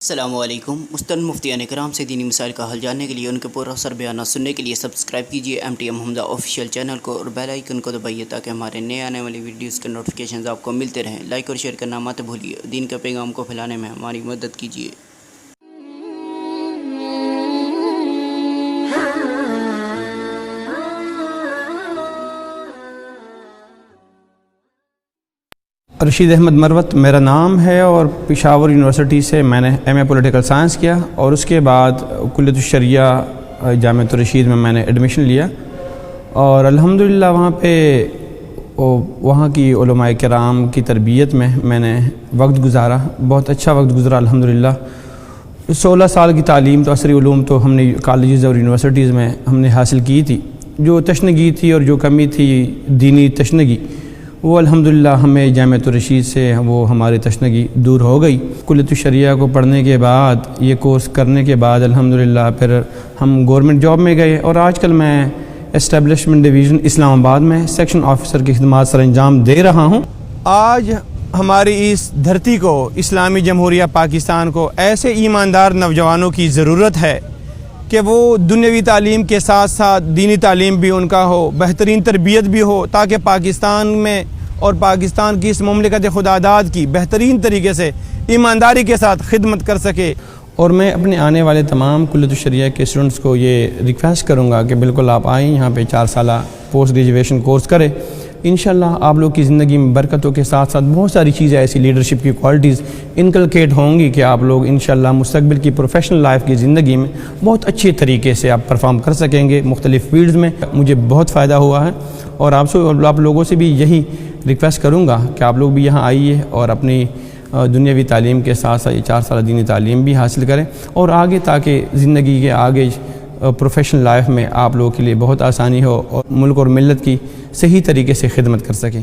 السلام علیکم۔ مستند مفتیان کرام سے دینی مسائل کا حل جاننے کے لیے ان کے پورا سر بیانات سننے کے لیے سبسکرائب کیجیے MTM حمزہ آفیشیل چینل کو اور بیل آئیکن کو دبائیے تاکہ ہمارے نئے آنے والی ویڈیوز کے نوٹیفیکیشنز آپ کو ملتے رہیں۔ لائک اور شیئر کرنا مت بھولیے۔ دین کے پیغام کو پھیلانے میں ہماری مدد کیجیے۔ رشید احمد مروت میرا نام ہے اور پشاور یونیورسٹی سے میں نے ایم اے پولیٹیکل سائنس کیا اور اس کے بعد کلیت الشریعہ جامعۃ الرشید میں نے ایڈمیشن لیا اور الحمدللہ وہاں پہ وہاں کی علماء کرام کی تربیت میں نے وقت گزارا، بہت اچھا وقت گزرا الحمدللہ۔ 16 سال کی تعلیم تو عصری علوم تو ہم نے کالجز اور یونیورسٹیز میں ہم نے حاصل کی تھی۔ جو تشنگی تھی اور جو کمی تھی دینی تشنگی، وہ الحمدللہ ہمیں جامعۃ الرشید سے وہ ہماری تشنگی دور ہو گئی۔ کلیت الشریعہ کو پڑھنے کے بعد، یہ کورس کرنے کے بعد الحمدللہ پھر ہم گورنمنٹ جاب میں گئے اور آج کل میں اسٹیبلشمنٹ ڈویژن اسلام آباد میں سیکشن آفیسر کی خدمات سر انجام دے رہا ہوں۔ آج ہماری اس دھرتی کو، اسلامی جمہوریہ پاکستان کو، ایسے ایماندار نوجوانوں کی ضرورت ہے کہ وہ دنیاوی تعلیم کے ساتھ ساتھ دینی تعلیم بھی ان کا ہو، بہترین تربیت بھی ہو، تاکہ پاکستان میں اور پاکستان کی اس مملکت خداداد کی بہترین طریقے سے ایمانداری کے ساتھ خدمت کر سکے۔ اور میں اپنے آنے والے تمام کلیت الشریعہ کے اسٹوڈنٹس کو یہ ریکویسٹ کروں گا کہ بالکل آپ آئیں یہاں پہ 4 سالہ پوسٹ گریجویشن کورس کریں۔ انشاءاللہ آپ لوگ کی زندگی میں برکتوں کے ساتھ ساتھ بہت ساری چیزیں ایسی لیڈرشپ کی کوالٹیز انکلکیٹ ہوں گی کہ آپ لوگ انشاءاللہ مستقبل کی پروفیشنل لائف کی زندگی میں بہت اچھے طریقے سے آپ پرفارم کر سکیں گے مختلف فیلڈز میں۔ مجھے بہت فائدہ ہوا ہے اور آپ لوگوں سے بھی یہی ریکویسٹ کروں گا کہ آپ لوگ بھی یہاں آئیے اور اپنی دنیاوی تعلیم کے ساتھ ساتھ یہ 4 سالہ دینی تعلیم بھی حاصل کریں اور آگے تاکہ زندگی کے آگے پروفیشنل لائف میں آپ لوگوں کے لیے بہت آسانی ہو اور ملک اور ملت کی صحیح طریقے سے خدمت کر سکیں۔